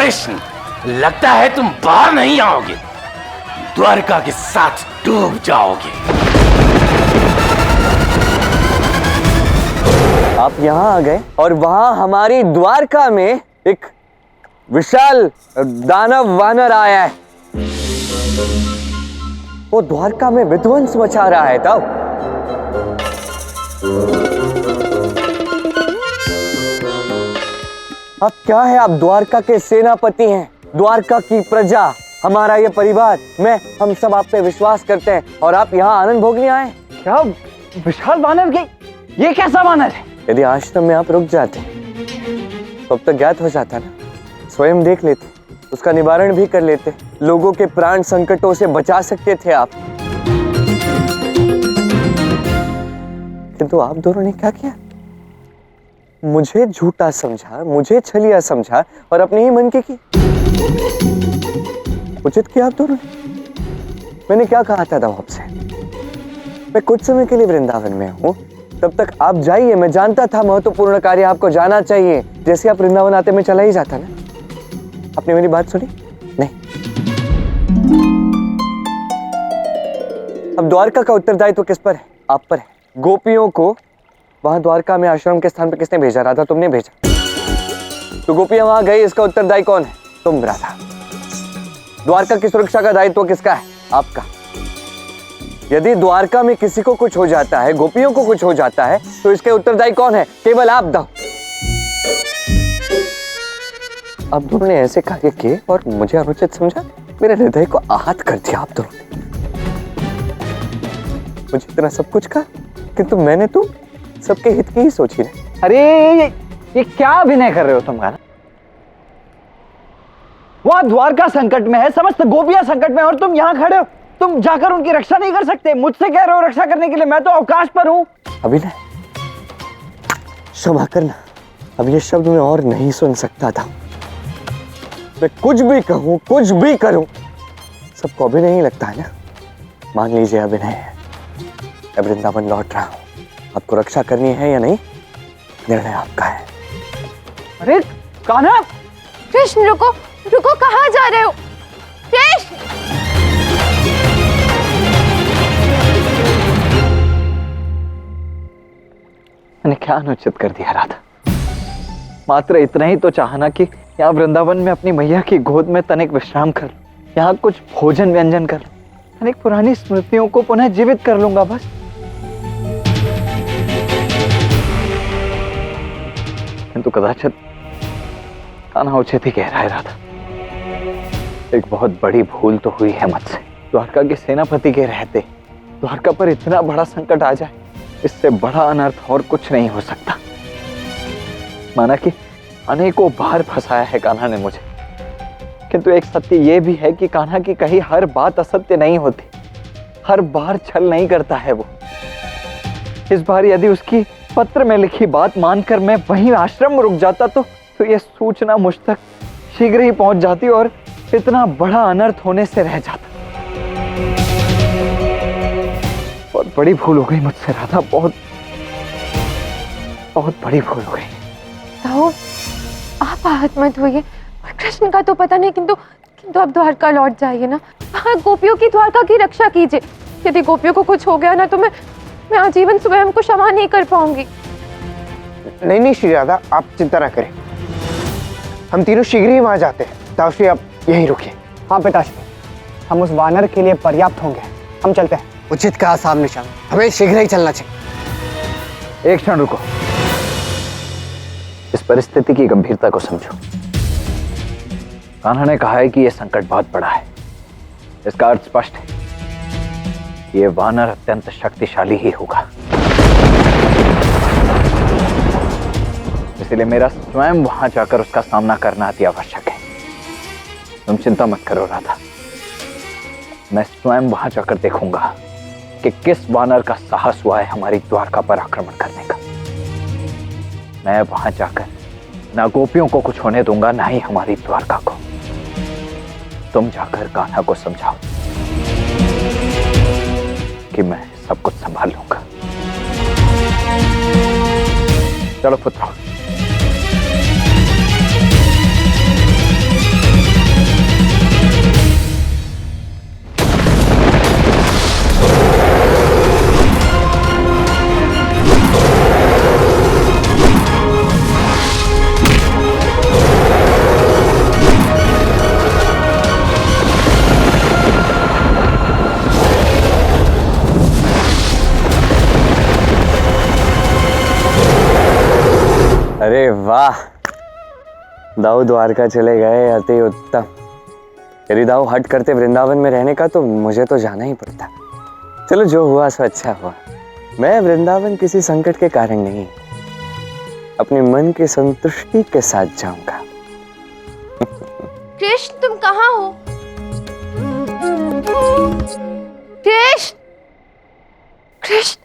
कृष्ण, लगता है तुम बाहर नहीं आओगे, द्वारका के साथ डूब जाओगे। आप यहाँ आ गए और वहां हमारी द्वारका में एक विशाल दानव वानर आया है। वो द्वारका में विध्वंस मचा रहा है। तब अब क्या है, आप द्वारका के सेनापति हैं, द्वारका की प्रजा, हमारा ये परिवार, हम सब आप पे विश्वास करते हैं और आप यहाँ आनंद भोगने आए। क्या विशाल वानर के, ये कैसा वानर है? यदि आश्रम में आप रुक जाते तो अब तक ज्ञात हो जाता ना, स्वयं देख लेते, उसका निवारण भी कर लेते, लोगों के प्राण संकटों से बचा सकते थे आप। किंतु आप दोनों ने क्या किया? मुझे झूठा समझा, मुझे छलिया समझा और अपने ही मन की उचित किया आप दोनों ने। मैंने क्या कहा था आपसे? मैं कुछ समय के लिए वृंदावन में हूँ, तब तक आप जाइए। मैं जानता था महत्वपूर्ण कार्य आपको जाना चाहिए। जैसे आप वृंदावन आते मैं चला ही जाता ना। आपने मेरी बात सुनी नहीं? अब द्वारका का उत्तरदायित्व किस पर है? आप पर है। गोपियों को वहां द्वारका में आश्रम के स्थान पर किसने भेजा? राधा तुमने भेजा। तो गोपियां वहां गई, इसका उत्तरदायी कौन है? तुम राधा। द्वारका की सुरक्षा का दायित्व किसका है? आपका। यदि द्वारका में किसी को कुछ हो जाता है, गोपियों को कुछ हो जाता है, तो इसके उत्तरदायी कौन है? केवल आप दो। आप दोनों ने ऐसे कार्य किए और मुझे अनुचित समझा, मेरे हृदय को आहत कर दिया आप दोनों ने। मुझे इतना सब कुछ कहा, किंतु मैंने तो सबके हित की ही सोची है। अरे ये क्या अभिनय कर रहे हो तुम? गाना वहां द्वारका संकट में है, समस्त गोपियां संकट में, और तुम यहाँ खड़े हो। तुम जाकर उनकी रक्षा नहीं कर सकते? मुझसे कह रहे हो रक्षा करने के लिए? मैं तो अवकाश पर हूं। अभिनय, क्षमा करना, अब ये शब्द मैं और नहीं सुन सकता था। मैं कुछ भी कहूं, कुछ भी करूं, सबको अभिनय ही लगता है ना। मान लीजिए अभिनय है। मैं वृंदावन लौट रहा हूं। आपको रक्षा करनी है या नहीं, निर्णय आपका है। अरे कान्हा! कृष्ण रुको, रुको, कहाँ जा रहे हो? कृष्ण! मैंने क्या अनुचित कर दिया राधा? मात्र इतना ही तो चाहना कि यहाँ वृंदावन में अपनी मैया की गोद में तनिक विश्राम कर, यहाँ कुछ भोजन व्यंजन कर, तनिक पुरानी स्मृतियों को पुनः जीवित कर लूंगा बस। किंतु कदाचित कान्हा उचित ही कह रहा है राधा। एक बहुत बड़ी भूल तो हुई है मुझसे। द्वारका के सेनापति के रहते द्वारका पर इतना बड़ा संकट आ जाए, इससे बड़ा अनर्थ और कुछ नहीं हो सकता। माना कि अनेकों बार फंसाया है कान्हा ने मुझे, किंतु एक सत्य यह भी है कि कान्हा की कही हर बात असत्य नहीं होती, हर बार छल नहीं करता है वो। इस बार यदि उसकी पत्र में लिखी बात मानकर मैं वहीं आश्रम में रुक जाता तो यह सूचना मुझ तक शीघ्र ही पहुंच जाती और इतना बड़ा अनर्थ होने से रह जाता। बहुत बड़ी भूल हो गई मुझसे राधा, बहुत बहुत बड़ी भूल हो गई। तो आप आहत मत होइए। कृष्ण का तो पता नहीं, किंतु अब द्वारका लौट जाइए ना। हाँ, गोपियों की द्वारका की रक्षा कीजिए। यदि गोपियों को कुछ हो गया ना तो मैं आजीवन स्वयं को क्षमा नहीं कर पाऊंगी। नहीं श्री राधा, आप चिंता ना करें, हम तीनों शीघ्र ही वहां जाते हैं। ताऊश्री आप यहीं रुकिए। हाँ पिताश्री, हम उस वानर के लिए पर्याप्त होंगे, हम चलते हैं। उचित कहा सामने शाम, हमें शीघ्र ही चलना चाहिए। एक क्षण रुको, इस परिस्थिति की गंभीरता को समझो। कान्हा ने कहा है कि यह संकट बहुत बड़ा है। इसका अर्थ स्पष्ट है, यह वानर अत्यंत शक्तिशाली ही होगा। इसलिए मेरा स्वयं वहां जाकर उसका सामना करना अति आवश्यक है। तुम चिंता मत करो राधा, मैं स्वयं वहां जाकर देखूंगा कि किस वानर का साहस हुआ है हमारी द्वारका पर आक्रमण करने का। मैं वहां जाकर ना गोपियों को कुछ होने दूंगा, ना ही हमारी द्वारका को। तुम जाकर कान्हा को समझाओ कि मैं सब कुछ संभाल लूंगा। चलो पुत्रों। अरे वाह, दाऊ द्वारका चले गए, अति उत्तम। यदि दाऊ हट करते वृंदावन में रहने का तो मुझे तो जाना ही पड़ता। चलो जो हुआ सो अच्छा हुआ। मैं वृंदावन किसी संकट के कारण नहीं, अपने मन की संतुष्टि के साथ जाऊंगा। कृष्ण तुम कहाँ हो? कृष्ण, कृष्ण,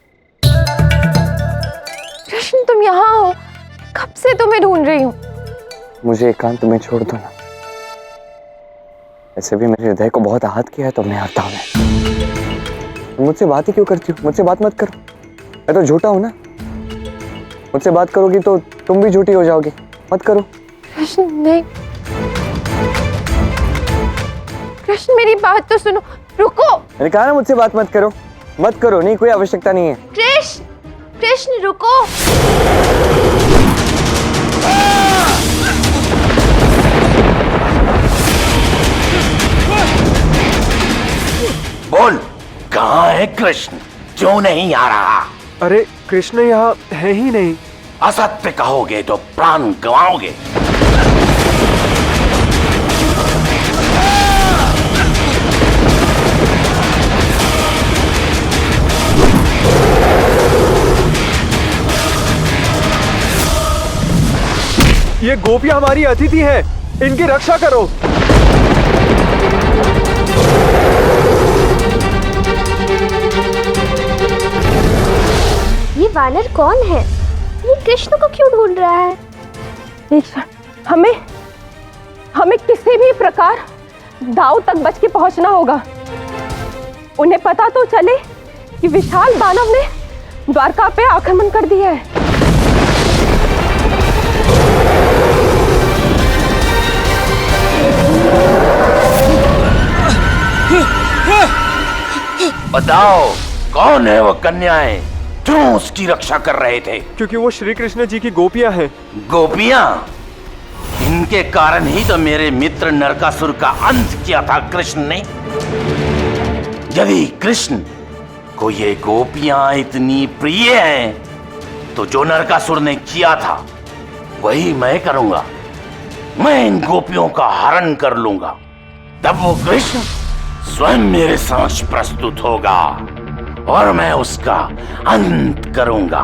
कृष्ण तुम यहाँ हो? कब से तुम्हें ढूंढ रही हूँ। मुझे एकांत में छोड़ दो ना। ऐसे भी मेरे हृदय को बहुत आहत किया है तो मैं आता हूँ। मुझसे बात ही क्यों करती हो? मुझसे बात मत करो, मैं तो झूठा हूँ ना। मुझसे बात करोगी तो तुम भी झूठी हो जाओगी, मत करो। कृष्ण नहीं, कृष्ण मेरी बात तो सुनो, रुको। मैंने कहा ना मुझसे बात मत करो, मत करो, नहीं कोई आवश्यकता नहीं है। कृष्ण, कृष्ण रुको। बोल, कहाँ है कृष्ण? क्यों नहीं आ रहा? अरे कृष्ण यहाँ है ही नहीं। असत्य कहोगे तो प्राण गंवाओगे। ये गोपियां हमारी अतिथि हैं, इनकी रक्षा करो। ये वानर कौन है? ये कृष्ण को क्यों ढूंढ रहा है? ईश्वर, हमें किसी भी प्रकार दाऊ तक बच के पहुंचना होगा। उन्हें पता तो चले कि विशाल दानव ने द्वारका पे आक्रमण कर दिया है। बताओ, कौन है वो कन्याएं? क्यों उसकी रक्षा कर रहे थे? क्योंकि वो श्री कृष्ण जी की गोपियां हैं। गोपियां? इनके कारण ही तो मेरे मित्र नरकासुर का अंत किया था कृष्ण ने। यदि कृष्ण को ये गोपियां इतनी प्रिय हैं, तो जो नरकासुर ने किया था वही मैं करूंगा। मैं इन गोपियों का हरण कर लूंगा, तब वो कृष्ण स्वयं मेरे समक्ष प्रस्तुत होगा और मैं उसका अंत करूंगा।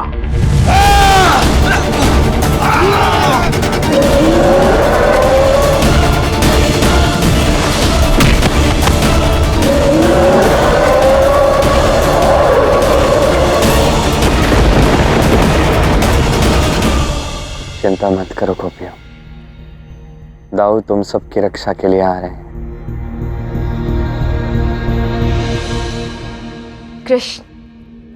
चिंता मत करो गोपियों, दाऊ तुम सबकी रक्षा के लिए आ रहे हैं। कृष्ण,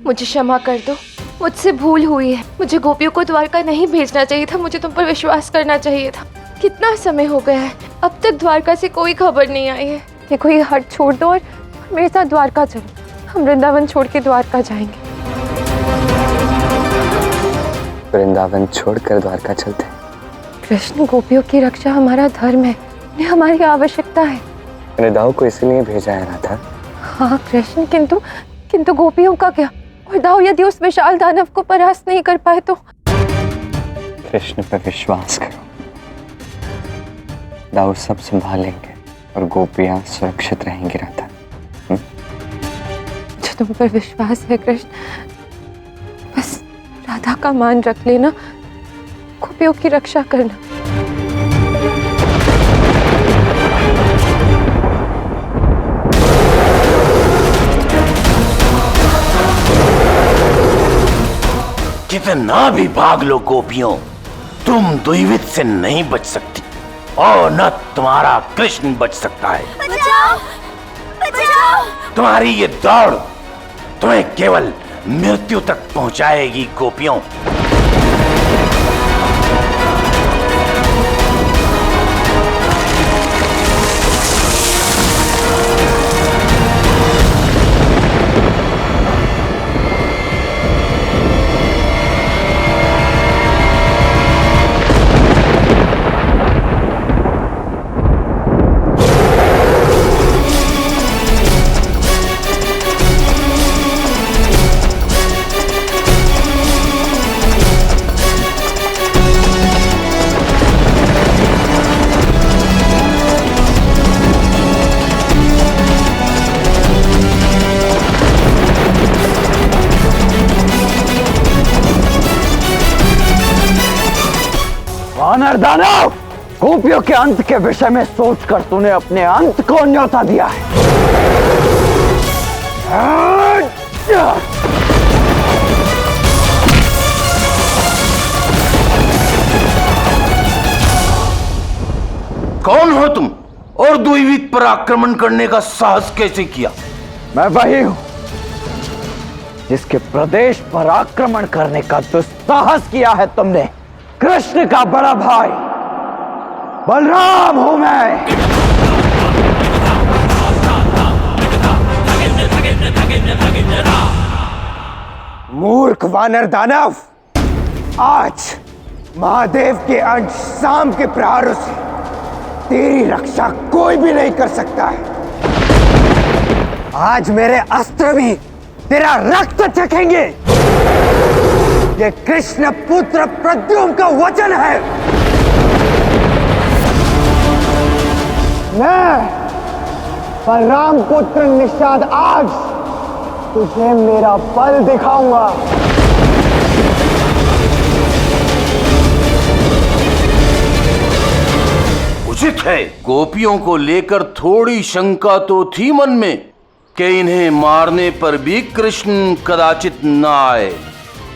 मुझे क्षमा कर दो, मुझसे भूल हुई है। मुझे गोपियों को द्वारका नहीं भेजना चाहिए था, मुझे तुम पर विश्वास करना चाहिए था। कितना समय हो गया है, अब तक द्वारका से कोई खबर नहीं आई है। देखो ये हट छोड़ दो और मेरे साथ द्वारका चलो। हम वृंदावन छोड़ के द्वारका जाएंगे। वृंदावन छोड़कर द्वारका चलते हैं। कृष्ण, गोपियों की रक्षा हमारा धर्म है, उन्हें हमारी आवश्यकता है। मैंने दाऊ को इसलिए भेजा है राधा। हाँ कृष्ण, किंतु गोपियों का क्या? और दाऊ यदि उस विशाल दानव को परास्त नहीं कर पाए तो? कृष्ण पर विश्वास करो, दाऊ सब संभालेंगे और गोपियां सुरक्षित रहेंगी राधा। जो तुम पर विश्वास है कृष्ण, बस राधा का मान रख लेना, गोपियों की रक्षा करना। कितना भी भाग लो गोपियों, तुम द्विविद से नहीं बच सकती और न तुम्हारा कृष्ण बच सकता है। बचाओ! बचाओ! तुम्हारी ये दौड़ तुम्हें केवल मृत्यु तक पहुंचाएगी गोपियों। वानर दानव, गोपियों के अंत के विषय में सोचकर तूने अपने अंत को न्योता दिया है। कौन हो तुम और द्विविद पर आक्रमण करने का साहस कैसे किया? मैं वही हूं जिसके प्रदेश पर आक्रमण करने का दुस्साहस किया है तुमने। कृष्ण का बड़ा भाई बलराम हूं मैं। मूर्ख वानर दानव, आज महादेव के अंश शाम के प्रहारों से तेरी रक्षा कोई भी नहीं कर सकता है। आज मेरे अस्त्र भी तेरा रक्त चखेंगे। ये कृष्ण पुत्र प्रद्युम्न का वचन है। मैं बलराम पुत्र निषाद आज तुझे मेरा बल दिखाऊंगा। उचित है। गोपियों को लेकर थोड़ी शंका तो थी मन में कि इन्हें मारने पर भी कृष्ण कदाचित न आए,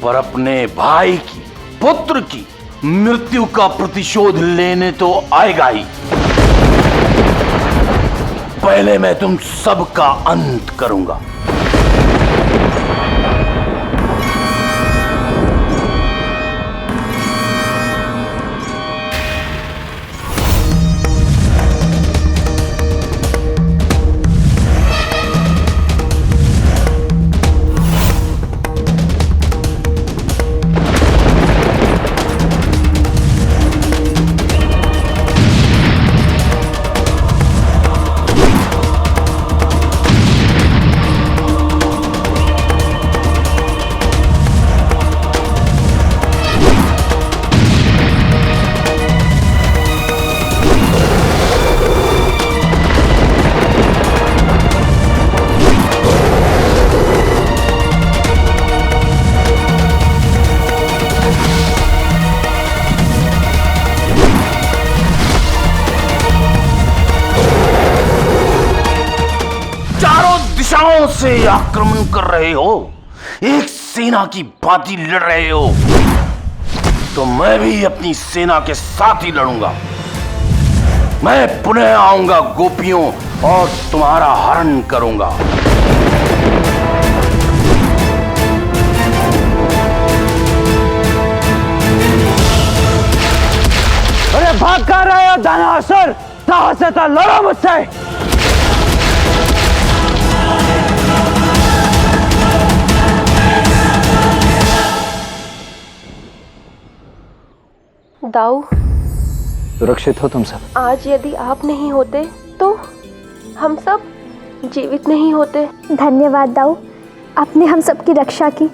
पर अपने भाई की, पुत्र की मृत्यु का प्रतिशोध लेने तो आएगा ही। पहले मैं तुम सबका अंत करूंगा। दिशाओं से आक्रमण कर रहे हो, एक सेना की भांति लड़ रहे हो, तो मैं भी अपनी सेना के साथ ही लड़ूंगा। मैं पुनः आऊंगा गोपियों और तुम्हारा हरण करूंगा। अरे भाग कर रहे हो दानवासुर, साहस से तो लड़ो मुझसे। दाऊ, सुरक्षित हो तुम सब? आज यदि आप नहीं होते तो हम सब जीवित नहीं होते। धन्यवाद दाऊ, आपने हम सबकी रक्षा की।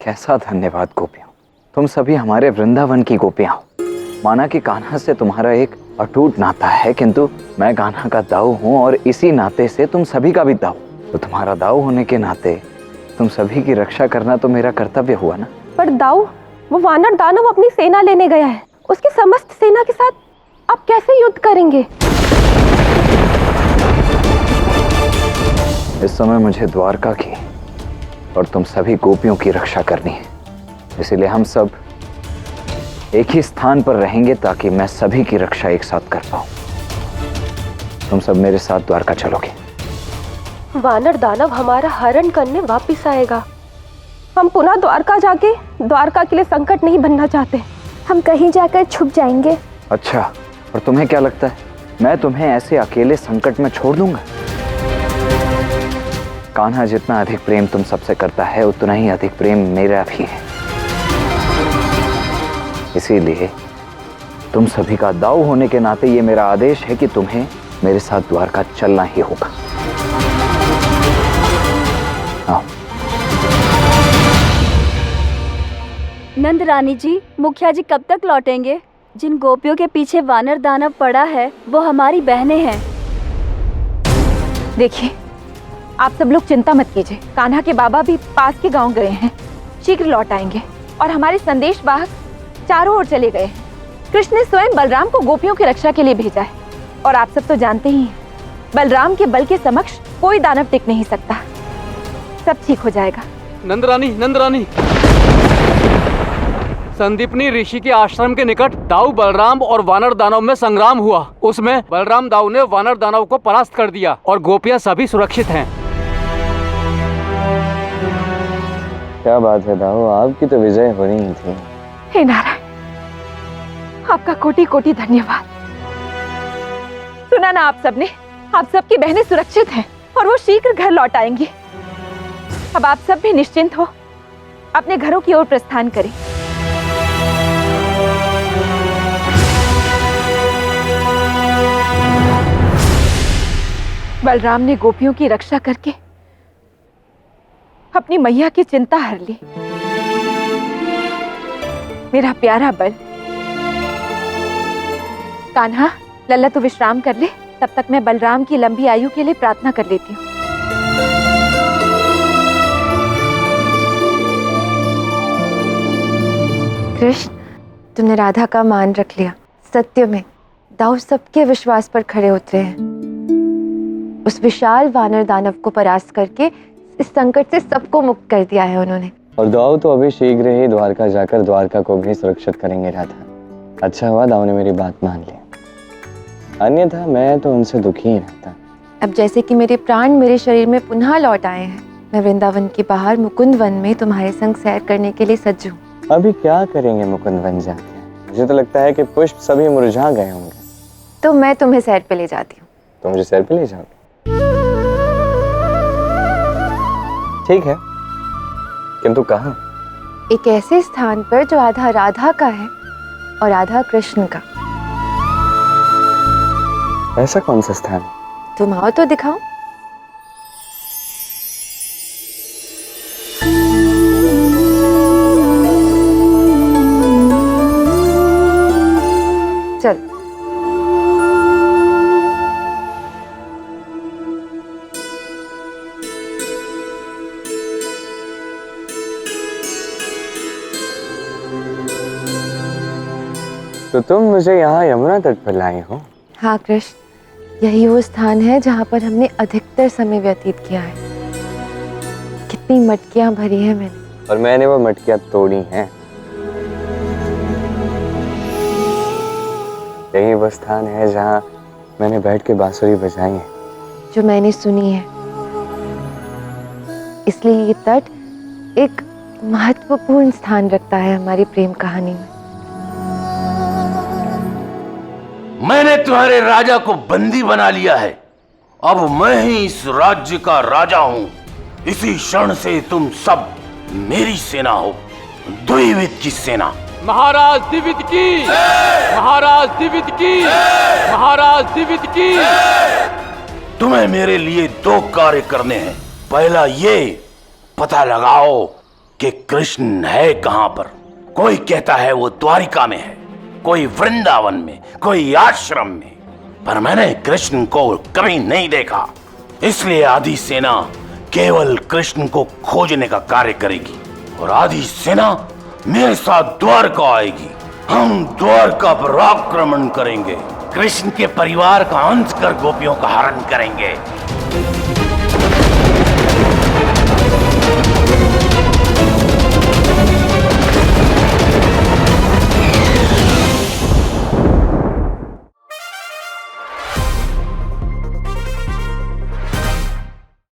कैसा धन्यवाद गोपियों, तुम सभी हमारे वृंदावन की गोपियां हो। माना कि कान्हा से तुम्हारा एक अटूट नाता है, किंतु मैं कान्हा का दाऊ हूं और इसी नाते से तुम सभी का भी दाऊ। तो तुम्हारा दाऊ होने के नाते तुम सभी की रक्षा करना तो मेरा कर्तव्य हुआ ना। पर दाऊ, वो वानर दानव अपनी सेना लेने गया है। उसकी समस्त सेना के साथ आप कैसे युद्ध करेंगे? इस समय मुझे द्वारका की और तुम सभी गोपियों की रक्षा करनी है, इसीलिए हम सब एक ही स्थान पर रहेंगे ताकि मैं सभी की रक्षा एक साथ कर पाऊं। तुम सब मेरे साथ द्वारका चलोगे। वानर दानव हमारा हरण करने वापिस आएगा। हम पुनः द्वारका जाके द्वारका के लिए संकट नहीं बनना चाहते। हम कहीं जाकर छुप जाएंगे। अच्छा, और तुम्हें क्या लगता है मैं तुम्हें ऐसे अकेले संकट में छोड़ दूंगा? कान्हा जितना अधिक प्रेम तुम सबसे करता है, उतना ही अधिक प्रेम मेरा भी है। इसीलिए तुम सभी का दाऊ होने के नाते ये मेरा आदेश है कि तुम्हें मेरे साथ द्वारका चलना ही होगा। आओ। नंद रानी जी, मुखिया जी कब तक लौटेंगे? जिन गोपियों के पीछे वानर दानव पड़ा है वो हमारी बहनें हैं। देखिए, आप सब लोग चिंता मत कीजिए। कान्हा के बाबा भी पास के गांव गए हैं, शीघ्र लौट आएंगे। और हमारे संदेशवाहक चारों ओर चले गए हैं। कृष्ण ने स्वयं बलराम को गोपियों की रक्षा के लिए भेजा है। और आप सब तो जानते ही हैं, बलराम के बल के समक्ष कोई दानव टिक नहीं सकता। सब ठीक हो जाएगा। नंदरानी, संदीपनी ऋषि के आश्रम के निकट दाऊ बलराम और वानर दानव में संग्राम हुआ। उसमें बलराम दाऊ ने वानर दानव को परास्त कर दिया और गोपियां सभी सुरक्षित हैं। क्या बात है दाऊ, आपकी तो विजय हो रही थी। हे नारायण, आपका कोटि कोटि धन्यवाद। सुना ना आप सबने, आप सबकी बहनें सुरक्षित हैं और वो शीघ्र घर लौट आएंगी। अब आप सब भी निश्चिंत हो, अपने घरों की ओर प्रस्थान करें। बलराम ने गोपियों की रक्षा करके अपनी मैया की चिंता हर ली। मेरा प्यारा बल। कान्हा, लल्ला तू विश्राम कर ले, तब तक मैं बलराम की लंबी आयु के लिए प्रार्थना कर लेती हूँ। कृष्ण, तुमने राधा का मान रख लिया। सत्य में दाऊ सबके विश्वास पर खड़े उतरे हैं। उस विशाल वानर दानव को परास्त करके इस संकट से सबको मुक्त कर दिया है उन्होंने। और दाऊ तो अभी शीघ्र ही द्वारका जाकर द्वारका को भी सुरक्षित करेंगे राधा। अच्छा हुआ दाऊ ने मेरी बात मान ली, अन्यथा मैं तो उनसे दुखी ही रहता। अब जैसे कि मेरे प्राण मेरे शरीर में पुनः लौट आए हैं, मैं वृंदावन के बाहर मुकुंद वन में तुम्हारे संग सैर करने के लिए सज्ज हूँ। अभी क्या करेंगे मुकुंद वन जाके? मुझे तो लगता है कि पुष्प सभी मुरझा गए होंगे। तो मैं तुम्हें सैर पे ले जाती हूँ। तो मुझे सैर पे ले जाओगे? ठीक है, किंतु कहाँ? एक ऐसे स्थान पर जो आधा राधा का है और आधा कृष्ण का। ऐसा कौन सा स्थान? तुम आओ तो दिखाओ। चल। तो तुम मुझे यहाँ यमुना तट पर लाई हो? हाँ कृष्ण, यही वो स्थान है जहाँ पर हमने अधिकतर समय व्यतीत किया है। कितनी मटकियाँ भरी हैं मैंने। और मैंने वो मटकियाँ तोड़ी हैं। यही वो स्थान है जहाँ मैंने बैठ के बांसुरी बजाई है। जो मैंने सुनी है। इसलिए ये तट एक महत्वपूर्ण स्थान रखता है हमारी प्रेम कहानी में। मैंने तुम्हारे राजा को बंदी बना लिया है। अब मैं ही इस राज्य का राजा हूं। इसी क्षण से तुम सब मेरी सेना हो, द्विविद की सेना। महाराज द्विविद की, महाराज द्विविद की, महाराज द्विविद की। तुम्हें मेरे लिए दो कार्य करने हैं। पहला ये पता लगाओ कि कृष्ण है कहां पर। कोई कहता है वो द्वारिका में है, कोई वृंदावन में, कोई आश्रम में, पर मैंने कृष्ण को कभी नहीं देखा। इसलिए आधी सेना केवल कृष्ण को खोजने का कार्य करेगी और आधी सेना मेरे साथ द्वारका आएगी। हम द्वारका पर आक्रमण करेंगे, कृष्ण के परिवार का अंत कर गोपियों का हरण करेंगे।